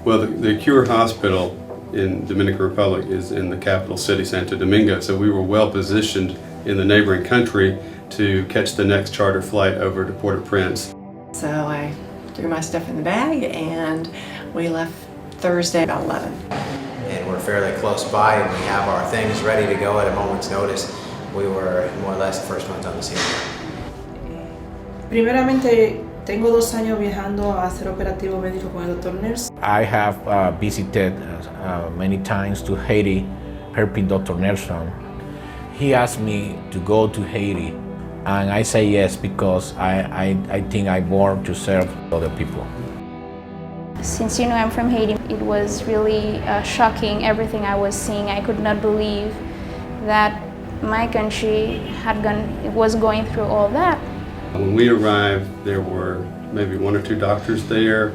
Well, the Cure Hospital in Dominican Republic is in the capital city, Santo Domingo, so we were well positioned in the neighboring country to catch the next charter flight over to Port-au-Prince. So I threw my stuff in the bag and we left Thursday about 11. And we're fairly close by and we have our things ready to go at a moment's notice. We were more or less the first ones on the scene. Primeramente, tengo 2 años viajando a hacer operativo médico con el Dr. Ners. I have visited many times to Haiti, helping Dr. Nelson. He asked me to go to Haiti, and I say yes because I think I'm born to serve other people. Since I'm from Haiti, it was really shocking everything I was seeing. I could not believe that my country was going through all that. When we arrived, there were maybe 1 or 2 doctors there,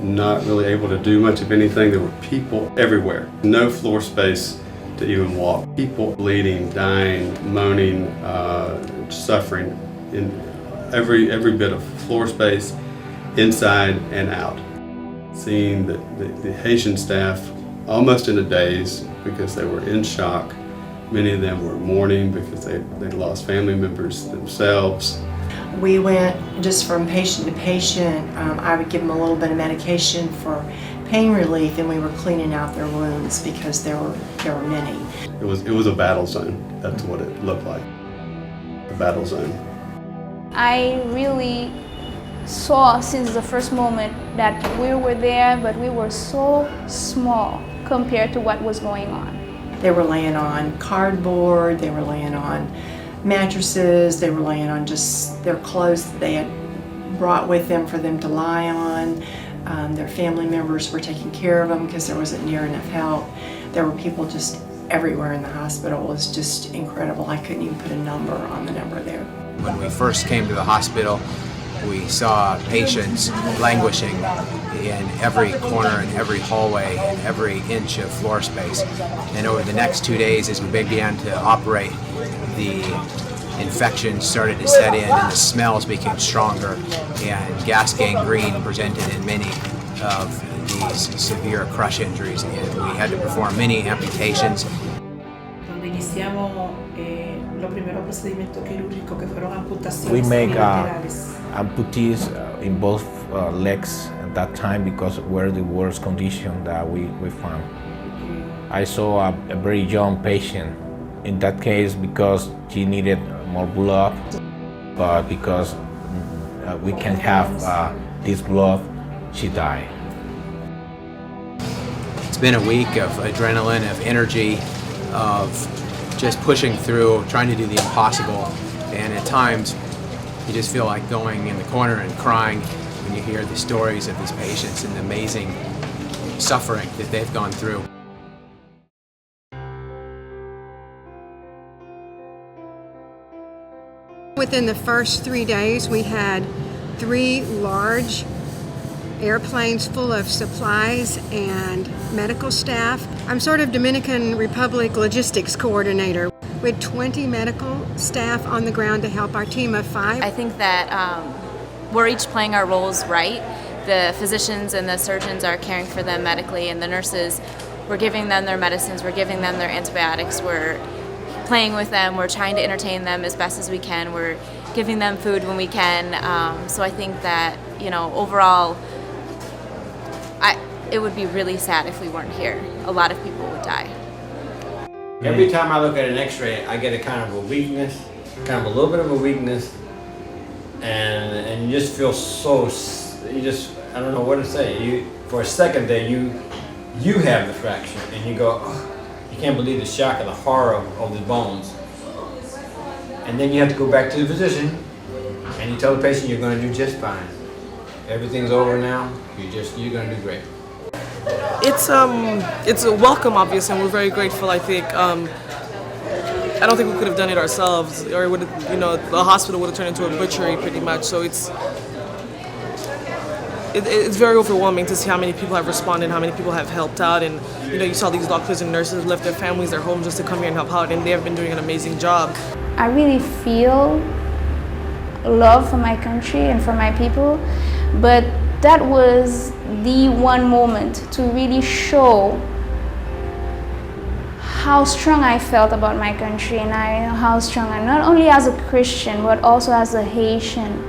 not really able to do much of anything. There were people everywhere. No floor space to even walk. People bleeding, dying, moaning, suffering in every bit of floor space, inside and out. Seeing the Haitian staff almost in a daze because they were in shock. Many of them were mourning because they lost family members themselves. We went just from patient to patient. I would give them a little bit of medication for pain relief, and we were cleaning out their wounds because there were many. It was a battle zone. That's what it looked like. A battle zone. I really saw since the first moment that we were there, but we were so small compared to what was going on. They were laying on cardboard, they were laying on mattresses, they were laying on just their clothes that they had brought with them for them to lie on. Their family members were taking care of them because there wasn't near enough help. There were people just everywhere in the hospital. It was just incredible. I couldn't even put a number on the number there. When we first came to the hospital, we saw patients languishing in every corner and every hallway and every inch of floor space. And over the next 2 days, as we began to operate, the infections started to set in and the smells became stronger, and gas gangrene presented in many of these severe crush injuries, and we had to perform many amputations. Donde iniciamos los primeros procedimientos quirúrgicos que fueron amputaciones We make unilaterales. amputees in both legs at that time because we're the worst condition that we found. I saw a very young patient in that case because she needed more blood, but because we can't have this blood, she died. It's been a week of adrenaline, of energy, of just pushing through, trying to do the impossible, and at times you just feel like going in the corner and crying when you hear the stories of these patients and the amazing suffering that they've gone through. Within the first 3 days, we had 3 large airplanes full of supplies and medical staff. I'm sort of Dominican Republic logistics coordinator. We had 20 medical staff on the ground to help our team of 5. I think that we're each playing our roles right. The physicians and the surgeons are caring for them medically, and the nurses, we're giving them their medicines, we're giving them their antibiotics, we're playing with them, we're trying to entertain them as best as we can, we're giving them food when we can. So I think that, overall, it would be really sad if we weren't here. A lot of people would die. Every time I look at an x-ray, I get a kind of a weakness, kind of a little bit of a weakness, and you just feel I don't know what to say. For a second there, you have the fracture, and you go, oh, you can't believe the shock and the horror of the bones. And then you have to go back to the physician, and you tell the patient you're going to do just fine. Everything's over now. You're going to do great. It's a welcome, obviously, and we're very grateful. I think I don't think we could have done it ourselves, or it would the hospital would have turned into a butchery pretty much. So it's very overwhelming to see how many people have responded, how many people have helped out, and you saw these doctors and nurses left their families, their homes, just to come here and help out, and they have been doing an amazing job. I really feel love for my country and for my people, but that was the one moment to really show how strong I felt about my country, and how strong I, not only as a Christian but also as a Haitian.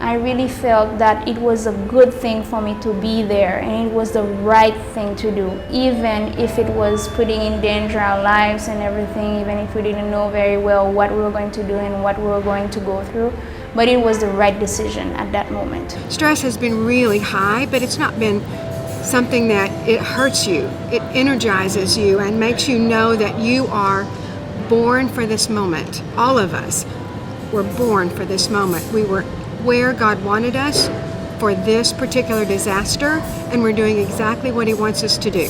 I really felt that it was a good thing for me to be there, and it was the right thing to do, even if it was putting in danger our lives and everything, even if we didn't know very well what we were going to do and what we were going to go through. But it was the right decision at that moment. Stress has been really high, but it's not been something that it hurts you. It energizes you and makes you know that you are born for this moment. All of us were born for this moment. We were where God wanted us for this particular disaster, and we're doing exactly what He wants us to do.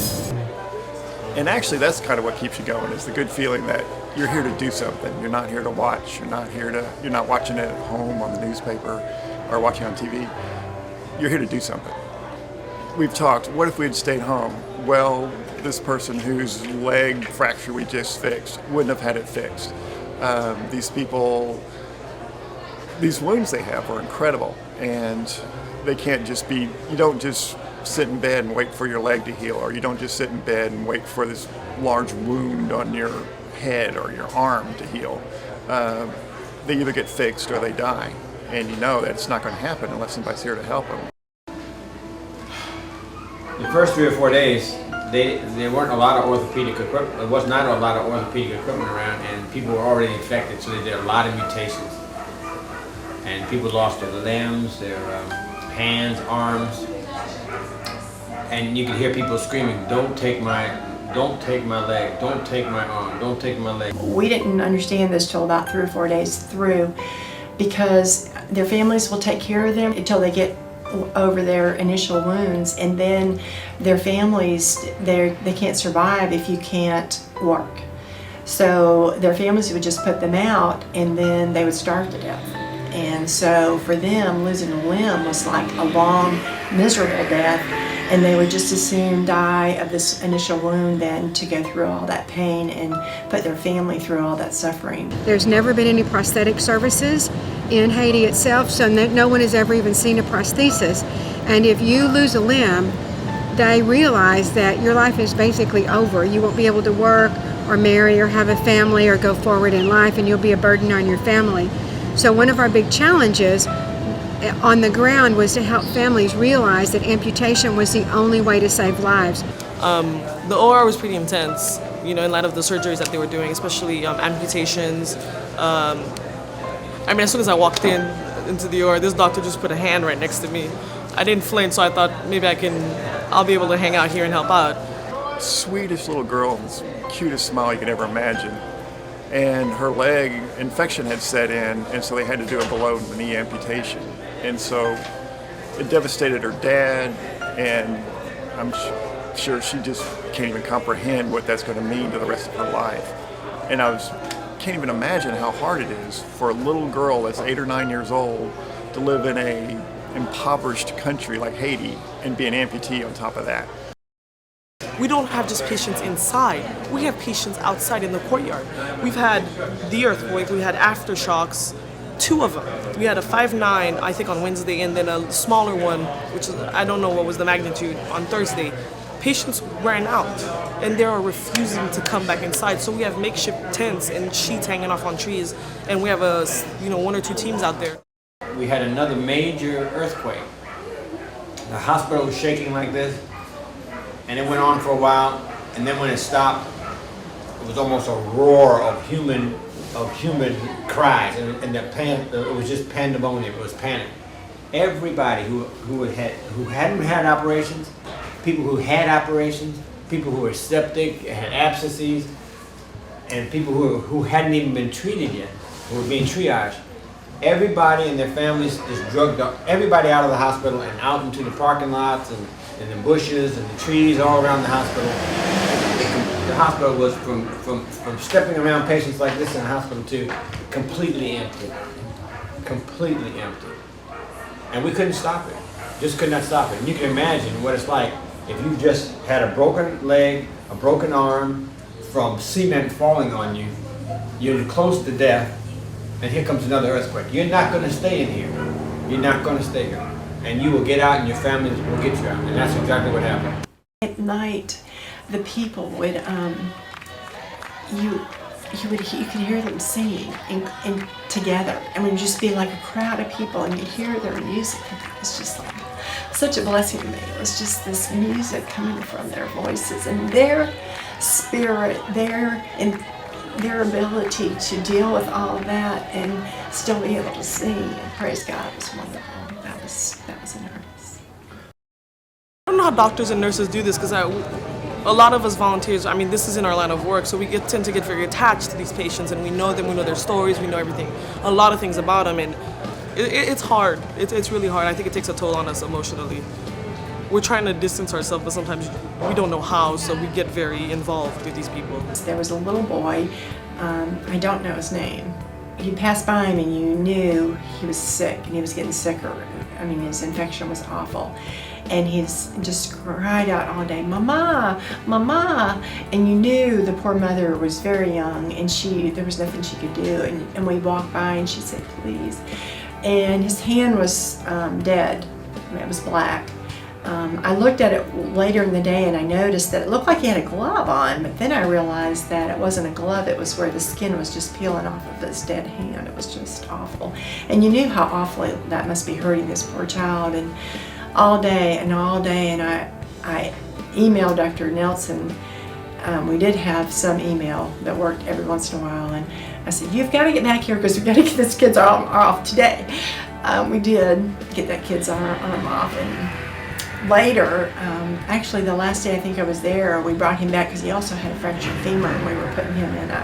And actually, that's kind of what keeps you going, is the good feeling that you're here to do something. You're not here to watch. You're not watching it at home on the newspaper or watching on TV. You're here to do something. We've talked, what if we had stayed home? Well, this person whose leg fracture we just fixed wouldn't have had it fixed. These people, these wounds they have are incredible, and they can't just be, you don't just sit in bed and wait for your leg to heal, or you don't just sit in bed and wait for this large wound on your head or your arm to heal. They either get fixed or they die, and you know that it's not going to happen unless somebody's here to help them. The first 3 or 4 days, there weren't a lot of orthopedic equipment. There was not a lot of orthopedic equipment around, and people were already infected, so they did a lot of mutations. And people lost their limbs, their hands, arms, and you could hear people screaming, "Don't take my leg, don't take my arm, don't take my leg." We didn't understand this till about 3 or 4 days through, because their families will take care of them until they get over their initial wounds, and then their families, they can't survive if you can't work. So their families would just put them out, and then they would starve to death. And so for them, losing a limb was like a long, miserable death, and they would just as soon die of this initial wound than to go through all that pain and put their family through all that suffering. There's never been any prosthetic services in Haiti itself, so no one has ever even seen a prosthesis. And if you lose a limb, they realize that your life is basically over. You won't be able to work or marry or have a family or go forward in life, and you'll be a burden on your family. So one of our big challenges on the ground was to help families realize that amputation was the only way to save lives. The OR was pretty intense, you know, in light of the surgeries that they were doing, especially amputations. I mean, as soon as I walked into the OR, this doctor just put a hand right next to me. I didn't flinch, so I thought maybe I'll be able to hang out here and help out. Sweetest little girl, cutest smile you could ever imagine. And her leg infection had set in, and so they had to do a below the knee amputation. And so it devastated her dad, and I'm sure she just can't even comprehend what that's going to mean to the rest of her life. And can't even imagine how hard it is for a little girl that's 8 or 9 years old to live in a impoverished country like Haiti and be an amputee on top of that. We don't have just patients inside. We have patients outside in the courtyard. We've had the earthquake, we had aftershocks, 2 of them. We had a 5.9, I think, on Wednesday, and then a smaller one, which is, I don't know what was the magnitude, on Thursday. Patients ran out, and they are refusing to come back inside. So we have makeshift tents and sheets hanging off on trees, and we have 1 or 2 teams out there. We had another major earthquake. The hospital was shaking like this, and it went on for a while, and then when it stopped, it was almost a roar of human cries, and it was just pandemonium. It was panic. Everybody who hadn't had operations, people who had operations, people who were septic, had abscesses, and people who hadn't even been treated yet, who were being triaged. Everybody and their families just drugged up, everybody out of the hospital and out into the parking lots and the bushes and the trees all around the hospital. The hospital was from stepping around patients like this in the hospital to completely empty. Completely empty. And we couldn't stop it. Just could not stop it. And you can imagine what it's like if you just had a broken leg, a broken arm from cement falling on you, you're close to death, and here comes another earthquake. You're not going to stay in here. You're not going to stay here. and you will get out and your family will get you out. And that's exactly what happened. At night, the people would, you could hear them singing and together. I mean, just be like a crowd of people, and you hear their music. And it was just like such a blessing to me. It was just this music coming from their voices and their spirit, their ability to deal with all of that and still be able to sing and praise God was wonderful. That was a nurse. I don't know how doctors and nurses do this because a lot of us volunteers, I mean, this is in our line of work, so we tend to get very attached to these patients, and we know them, we know their stories, we know everything, a lot of things about them, and it's hard. It's really hard. I think it takes a toll on us emotionally. We're trying to distance ourselves, but sometimes we don't know how, so we get very involved with these people. There was a little boy, I don't know his name. You passed by him and you knew he was sick, and he was getting sicker. I mean, his infection was awful. And he's just cried out all day, "Mama, Mama!" And you knew the poor mother was very young, and there was nothing she could do. And we walked by, and she said, "Please." And his hand was dead. It was black. I looked at it later in the day, and I noticed that it looked like he had a glove on, but then I realized that it wasn't a glove. It was where the skin was just peeling off of his dead hand. It was just awful. And you knew how awfully that must be hurting this poor child. And all day, and I emailed Dr. Nelson. We did have some email that worked every once in a while, and I said, "You've got to get back here because we've got to get this kid's arm off today." We did get that kid's arm off, and later, actually the last day I think I was there, we brought him back because he also had a fractured femur, and we were putting him in a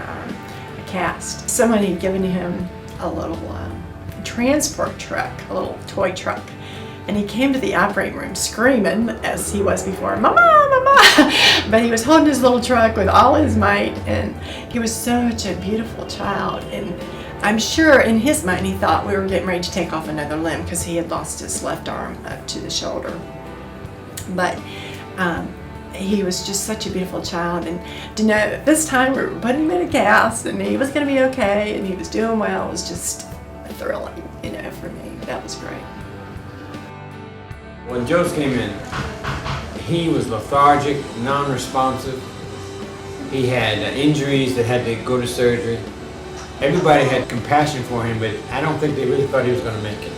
cast. Someone had given him a little transport truck, a little toy truck. And he came to the operating room screaming, as he was before, "Mama, Mama!" But he was holding his little truck with all his might, and he was such a beautiful child. And I'm sure in his mind he thought we were getting ready to take off another limb because he had lost his left arm up to the shoulder. But he was just such a beautiful child, and to know that this time we were putting him in a cast and he was going to be okay and he was doing well was just thrilling, for me. That was great. When Joe's came in, he was lethargic, non-responsive. He had injuries that had to go to surgery. Everybody had compassion for him, but I don't think they really thought he was going to make it.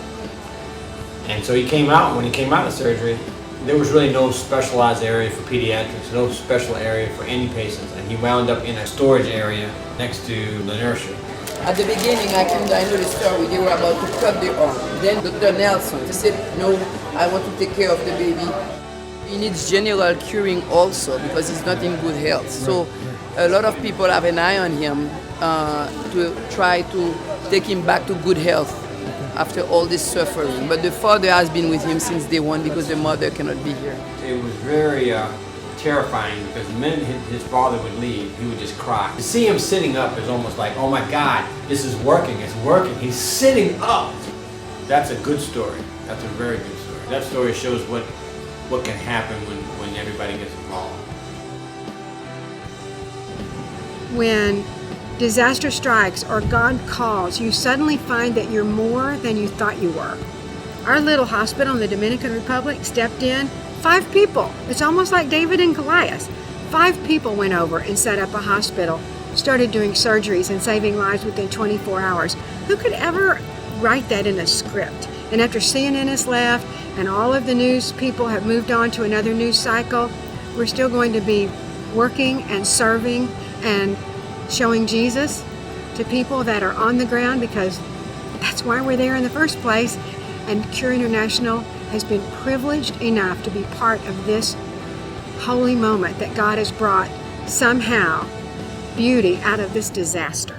And so he came out, when he came out of surgery, there was really no specialized area for pediatrics, no special area for any patients, and he wound up in a storage area next to the nursery. At the beginning, I came down to the story, they were about to cut the arm. Then Dr. Nelson, he said, "No, I want to take care of the baby. He needs general curing also because he's not in good health." So a lot of people have an eye on him to try to take him back to good health after all this suffering. But the father has been with him since day one because the mother cannot be here. It was very terrifying because the minute his father would leave, he would just cry. To see him sitting up is almost like, "Oh my God, this is working, it's working." He's sitting up. That's a good story. That's a very good story. That story shows what can happen when everybody gets involved. When disaster strikes or God calls, you suddenly find that you're more than you thought you were. Our little hospital in the Dominican Republic stepped in. 5 people. It's almost like David and Goliath. 5 people went over and set up a hospital, started doing surgeries and saving lives within 24 hours. Who could ever write that in a script? And after CNN has left and all of the news people have moved on to another news cycle, we're still going to be working and serving and showing Jesus to people that are on the ground, because that's why we're there in the first place. And Cure International has been privileged enough to be part of this holy moment that God has brought somehow beauty out of this disaster.